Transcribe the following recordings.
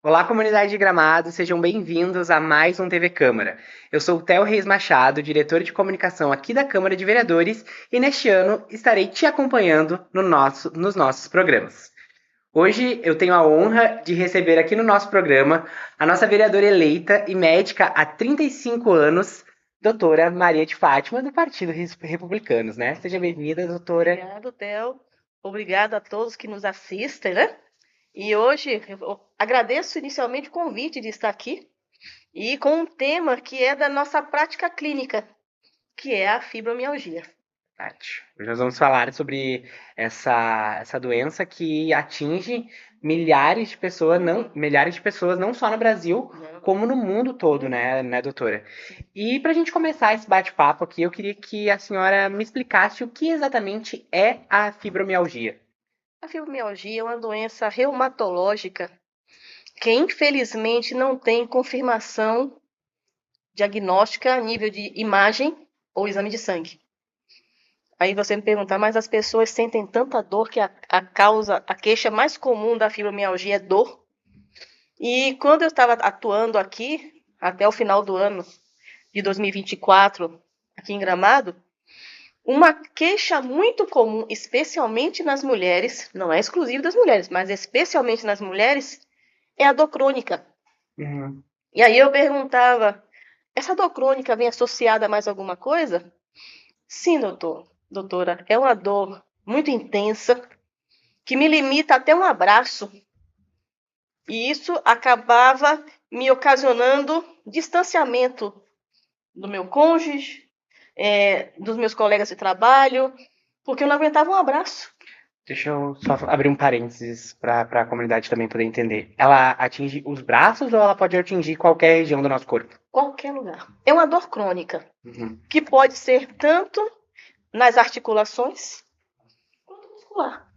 Olá, comunidade de Gramado, sejam bem-vindos a mais um TV Câmara. Eu sou o Theo Reis Machado, diretor de comunicação aqui da Câmara de Vereadores, e neste ano estarei te acompanhando nos nossos programas. Hoje eu tenho a honra de receber aqui no nosso programa a nossa vereadora eleita e médica há 35 anos, doutora Maria de Fátima, do Partido Republicanos, né? Seja bem-vinda, doutora. Obrigado, Theo. Obrigado a todos que nos assistem, né? E hoje eu agradeço inicialmente o convite de estar aqui e com um tema que é da nossa prática clínica, que é a fibromialgia. Tati. Hoje nós vamos falar sobre essa doença que atinge milhares de pessoas, não só no Brasil, como no mundo todo, né, doutora? E para a gente começar esse bate-papo aqui, eu queria que a senhora me explicasse o que exatamente é a fibromialgia. A fibromialgia é uma doença reumatológica que infelizmente não tem confirmação diagnóstica a nível de imagem ou exame de sangue. Aí você me pergunta, mas as pessoas sentem tanta dor que a queixa mais comum da fibromialgia é dor? E quando eu estava atuando aqui, até o final do ano de 2024, aqui em Gramado, uma queixa muito comum, especialmente nas mulheres, não é exclusivo das mulheres, mas especialmente nas mulheres, é a dor crônica. Uhum. E aí eu perguntava, essa dor crônica vem associada a mais alguma coisa? Sim, doutora, é uma dor muito intensa, que me limita até um abraço. E isso acabava me ocasionando distanciamento do meu cônjuge, dos meus colegas de trabalho, porque eu não aguentava um abraço. Deixa eu só abrir um parênteses para a comunidade também poder entender. Ela atinge os braços ou ela pode atingir qualquer região do nosso corpo? Qualquer lugar. É uma dor crônica, Uhum. que pode ser tanto nas articulações quanto muscular.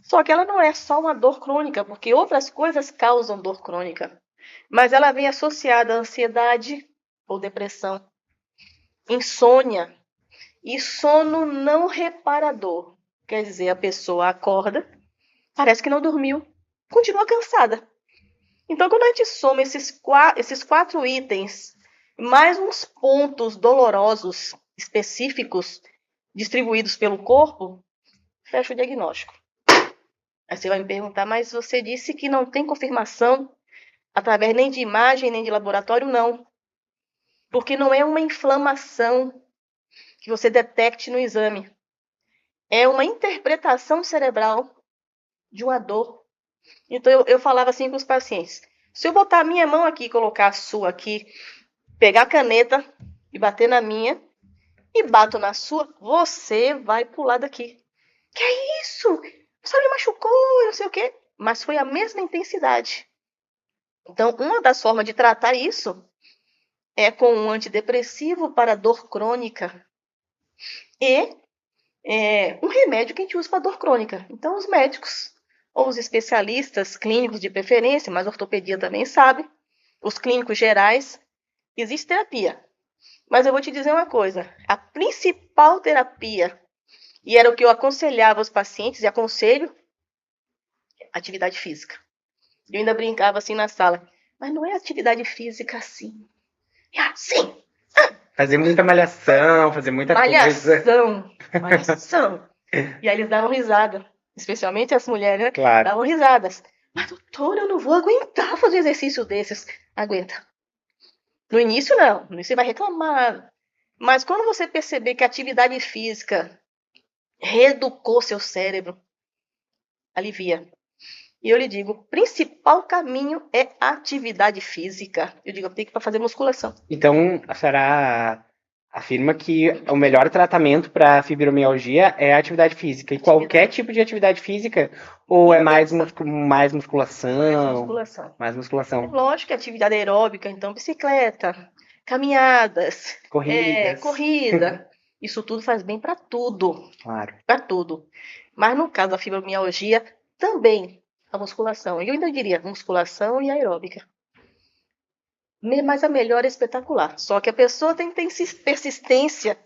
Só que ela não é só uma dor crônica, porque outras coisas causam dor crônica. Mas ela vem associada à ansiedade ou depressão, insônia e sono não reparador. Quer dizer, a pessoa acorda, parece que não dormiu, continua cansada. Então, quando a gente soma esses quatro itens, mais uns pontos dolorosos específicos distribuídos pelo corpo, fecha o diagnóstico. Aí você vai me perguntar, mas você disse que não tem confirmação através nem de imagem, nem de laboratório? Não. Porque não é uma inflamação que você detecte no exame. É uma interpretação cerebral de uma dor. Então, eu falava assim com os pacientes. Se eu botar a minha mão aqui e colocar a sua aqui, pegar a caneta e bater na minha, e bato na sua, você vai pular daqui. Que é isso? Você me machucou, não sei o quê. Mas foi a mesma intensidade. Então, uma das formas de tratar isso é com um antidepressivo para dor crônica e um remédio que a gente usa para dor crônica. Então, os médicos ou os especialistas clínicos de preferência, mas ortopedia também sabe, os clínicos gerais, existe terapia. Mas eu vou te dizer uma coisa, a principal terapia, e era o que eu aconselhava os pacientes e aconselho, atividade física. Eu ainda brincava assim na sala, mas não é atividade física assim. É assim. Fazer muita malhação, fazer muita coisa. Malhação. E aí eles davam risada. Especialmente as mulheres, né? Claro. Davam risadas. Mas, doutora, eu não vou aguentar fazer exercício desses. Aguenta. No início, não. No início você vai reclamar. Mas quando você perceber que a atividade física reeducou seu cérebro, alivia. E eu lhe digo, o principal caminho é atividade física. Eu digo, eu tenho que fazer musculação. Então, a senhora afirma que o melhor tratamento para fibromialgia é a atividade física. E qualquer tipo de atividade física? Ou é mais musculação? Mais É musculação. lógico que atividade aeróbica, então bicicleta, caminhadas, Corridas. corrida. Isso tudo faz bem para tudo. Claro. Para tudo. Mas no caso da fibromialgia, também a musculação. Eu ainda diria musculação e aeróbica. Mas a melhor é espetacular. Só que a pessoa tem que ter persistência,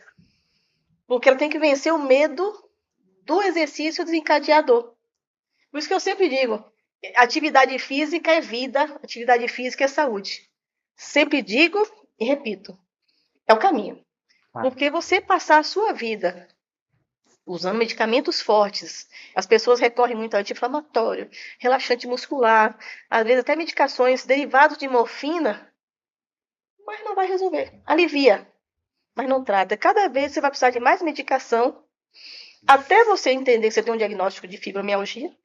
porque ela tem que vencer o medo do exercício desencadeador. Por isso que eu sempre digo, Atividade física é vida, atividade física é saúde. Sempre digo e repito, é o caminho. Porque você passar a sua vida usando medicamentos fortes, as pessoas recorrem muito a anti-inflamatório, relaxante muscular, às vezes até medicações derivadas de morfina, mas não vai resolver. Alivia, mas não trata. Cada vez você vai precisar de mais medicação, até você entender que você tem um diagnóstico de fibromialgia,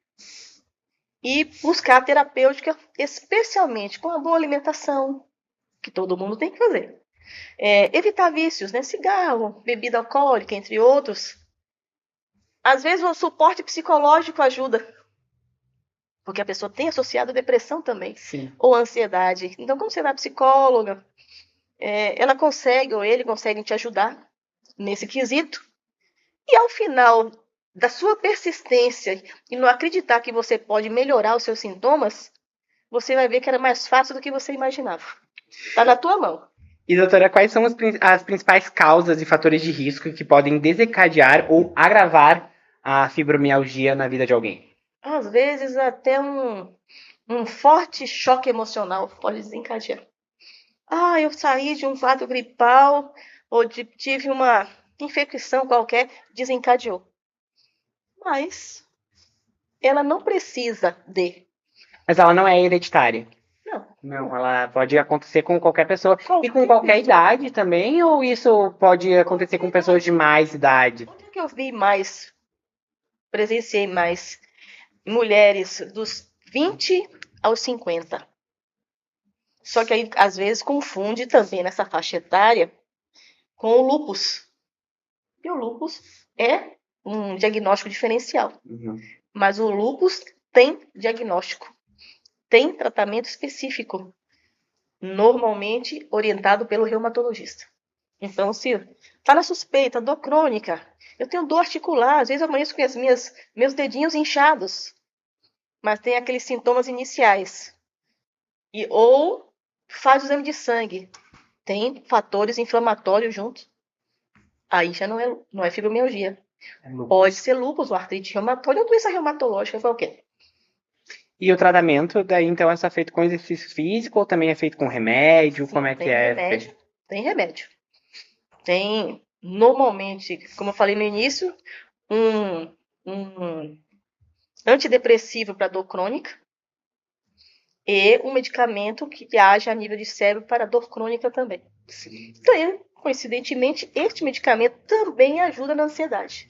e buscar a terapêutica, especialmente com a boa alimentação, que todo mundo tem que fazer. Evitar vícios, né? Cigarro, bebida alcoólica, entre outros. Às vezes o suporte psicológico ajuda, porque a pessoa tem associado depressão também, Sim. ou ansiedade. Então, quando você vai à psicóloga, ela consegue, ou ele consegue te ajudar nesse quesito. E ao final da sua persistência e não acreditar que você pode melhorar os seus sintomas, você vai ver que era mais fácil do que você imaginava. Está na tua mão. E, doutora, quais são as principais causas e fatores de risco que podem desencadear ou agravar a fibromialgia na vida de alguém? Às vezes, até um forte choque emocional pode desencadear. Eu saí de um quadro gripal ou tive uma infecção qualquer, desencadeou. Mas ela não precisa de. Mas ela não é hereditária. Não. Não, ela pode acontecer com qualquer pessoa. E com qualquer idade também? Ou isso pode acontecer com pessoas de mais idade? Onde é que eu vi mais, presenciei mais mulheres dos 20 aos 50? Só que aí, às vezes, confunde também nessa faixa etária com o lúpus. E o lúpus é um diagnóstico diferencial. Uhum. Mas o lúpus tem diagnóstico, tem tratamento específico, normalmente orientado pelo reumatologista. Então, se está na suspeita, dor crônica, eu tenho dor articular, às vezes eu amanheço com meus dedinhos inchados, mas tem aqueles sintomas iniciais. Ou faz o exame de sangue, tem fatores inflamatórios juntos. Aí já não é fibromialgia. Pode ser lúpus, ou artrite reumatoide, ou doença reumatológica qualquer. E o tratamento, daí, então, é só feito com exercício físico ou também é feito com remédio? Sim, Como é que é? Remédio, tem remédio. Tem, normalmente, como eu falei no início, um antidepressivo para dor crônica e um medicamento que age a nível de cérebro para dor crônica também. Sim. Então, coincidentemente, este medicamento também ajuda na ansiedade,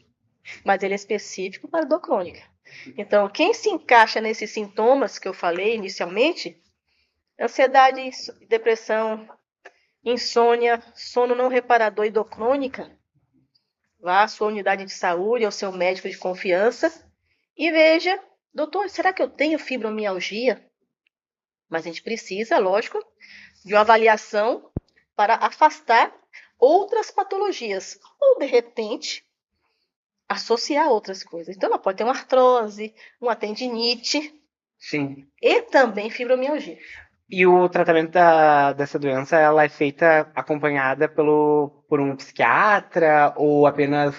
mas ele é específico para dor crônica. Então, quem se encaixa nesses sintomas que eu falei inicialmente, ansiedade, depressão, insônia, sono não reparador e dor crônica, vá à sua unidade de saúde, ao seu médico de confiança e veja, doutor, será que eu tenho fibromialgia? Mas a gente precisa, lógico, de uma avaliação para afastar outras patologias ou, de repente, associar outras coisas. Então, ela pode ter uma artrose, uma tendinite. Sim. E também fibromialgia. E o tratamento dessa doença, ela é feita acompanhada por um psiquiatra ou apenas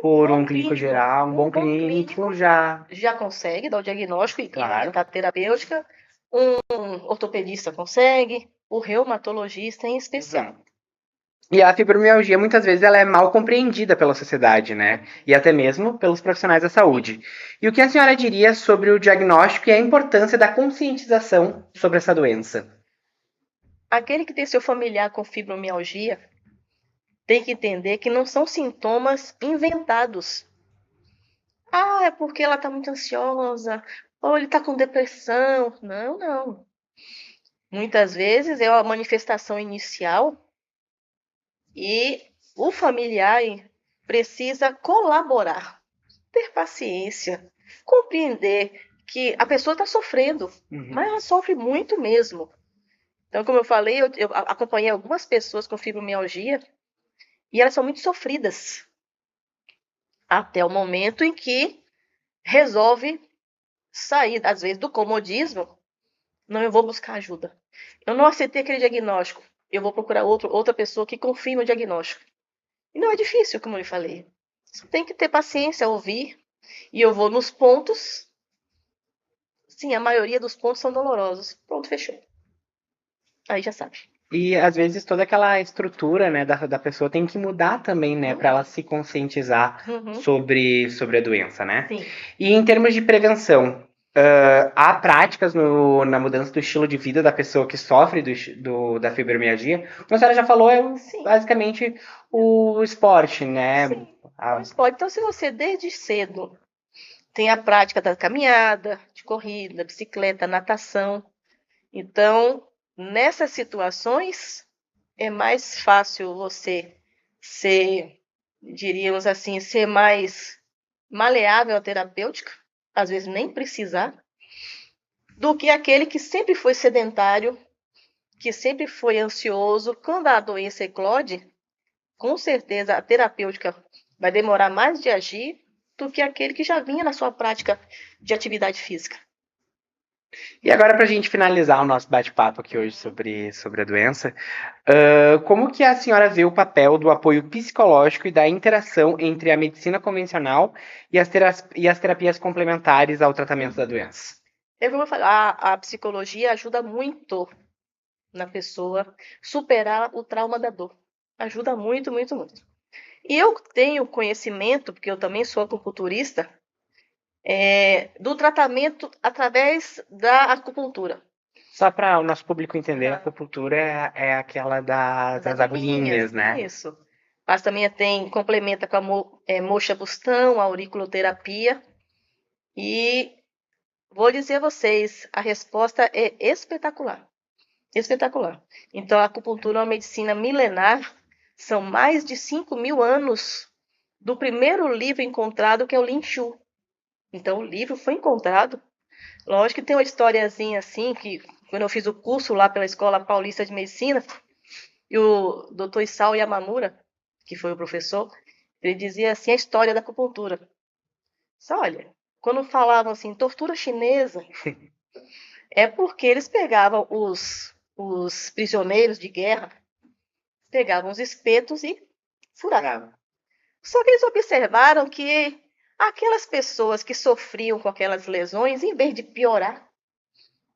por um clínico geral? Um bom clínico já consegue dar o diagnóstico e claro. orientar a terapêutica. Um ortopedista consegue, o reumatologista em especial. Exato. E a fibromialgia, muitas vezes, ela é mal compreendida pela sociedade, né? E até mesmo pelos profissionais da saúde. E o que a senhora diria sobre o diagnóstico e a importância da conscientização sobre essa doença? Aquele que tem seu familiar com fibromialgia tem que entender que não são sintomas inventados. É porque ela está muito ansiosa, ou ele está com depressão. Não, não. Muitas vezes é a manifestação inicial e o familiar precisa colaborar, ter paciência, compreender que a pessoa está sofrendo, mas ela sofre muito mesmo. Então, como eu falei, eu acompanhei algumas pessoas com fibromialgia e elas são muito sofridas até o momento em que resolve sair, às vezes, do comodismo. Não, eu vou buscar ajuda. Eu não aceitei aquele diagnóstico. Eu vou procurar outra pessoa que confirme o diagnóstico. E não é difícil, como eu falei. Você tem que ter paciência, ouvir. E eu vou nos pontos Sim, a maioria dos pontos são dolorosos. Pronto, fechou. Aí já sabe. E às vezes toda aquela estrutura, né, da pessoa tem que mudar também, né, para ela se conscientizar Uhum. sobre a doença, né? Sim. E em termos de prevenção, há práticas na mudança do estilo de vida da pessoa que sofre da fibromialgia? Como a senhora já falou, é Sim. basicamente o esporte, né? Sim. Pois pode. Então, se você desde cedo tem a prática da caminhada, de corrida, bicicleta, natação, então nessas situações é mais fácil você ser, diríamos assim, ser mais maleável à terapêutica, às vezes nem precisar, do que aquele que sempre foi sedentário, que sempre foi ansioso. Quando a doença eclode, com certeza a terapêutica vai demorar mais de agir do que aquele que já vinha na sua prática de atividade física. E agora, para a gente finalizar o nosso bate-papo aqui hoje sobre a doença, como que a senhora vê o papel do apoio psicológico e da interação entre a medicina convencional e as terapias complementares ao tratamento da doença? Eu vou falar, a psicologia ajuda muito na pessoa superar o trauma da dor. Ajuda muito, muito, muito. E eu tenho conhecimento, porque eu também sou acupunturista, do tratamento através da acupuntura. Só para o nosso público entender, a acupuntura é aquela das agulhinhas, né? Isso. Mas também complementa com a moxa bustão, a auriculoterapia. E vou dizer a vocês, a resposta é espetacular. Espetacular. Então, a acupuntura é uma medicina milenar. São mais de 5.000 anos do primeiro livro encontrado, que é o Lin Shu. Então, o livro foi encontrado. Lógico que tem uma historiazinha assim, que quando eu fiz o curso lá pela Escola Paulista de Medicina, e o Dr. Isao Yamamura, que foi o professor, ele dizia assim a história da acupuntura. Só olha, quando falavam assim, tortura chinesa, é porque eles pegavam os prisioneiros de guerra, pegavam os espetos e furavam. Só que eles observaram que aquelas pessoas que sofriam com aquelas lesões, em vez de piorar,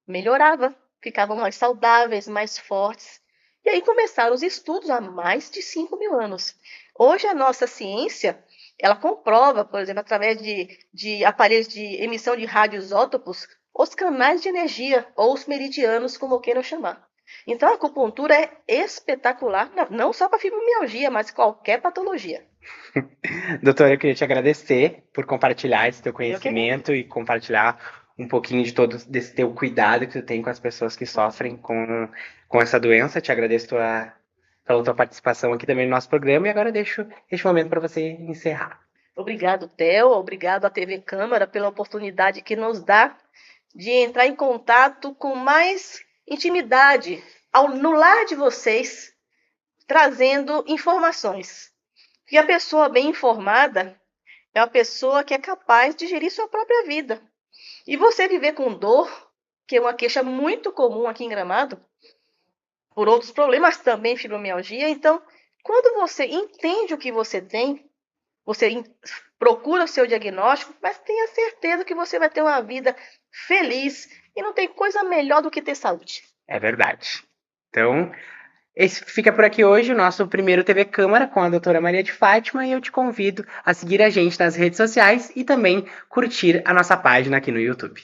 melhorava, ficavam mais saudáveis, mais fortes. E aí começaram os estudos há mais de 5.000 anos. Hoje a nossa ciência, ela comprova, por exemplo, através de aparelhos de emissão de radioisótopos, os canais de energia, ou os meridianos, como queiram chamar. Então a acupuntura é espetacular, não só para fibromialgia, mas qualquer patologia. Doutora, eu queria te agradecer por compartilhar esse teu Eu que conhecimento e compartilhar um pouquinho de todo desse teu cuidado que tu tem com as pessoas que sofrem com essa doença. Te agradeço pela tua participação aqui também no nosso programa e agora deixo este momento para você encerrar. Obrigado, Theo. Obrigado à TV Câmara pela oportunidade que nos dá de entrar em contato com mais intimidade no lar de vocês, trazendo informações. E a pessoa bem informada é uma pessoa que é capaz de gerir sua própria vida. E você viver com dor, que é uma queixa muito comum aqui em Gramado, por outros problemas também, fibromialgia. Então, quando você entende o que você tem, você procura o seu diagnóstico, mas tenha certeza que você vai ter uma vida feliz e não tem coisa melhor do que ter saúde. É verdade. Então, esse fica por aqui hoje o nosso primeiro TV Câmara com a doutora Maria de Fátima e eu te convido a seguir a gente nas redes sociais e também curtir a nossa página aqui no YouTube.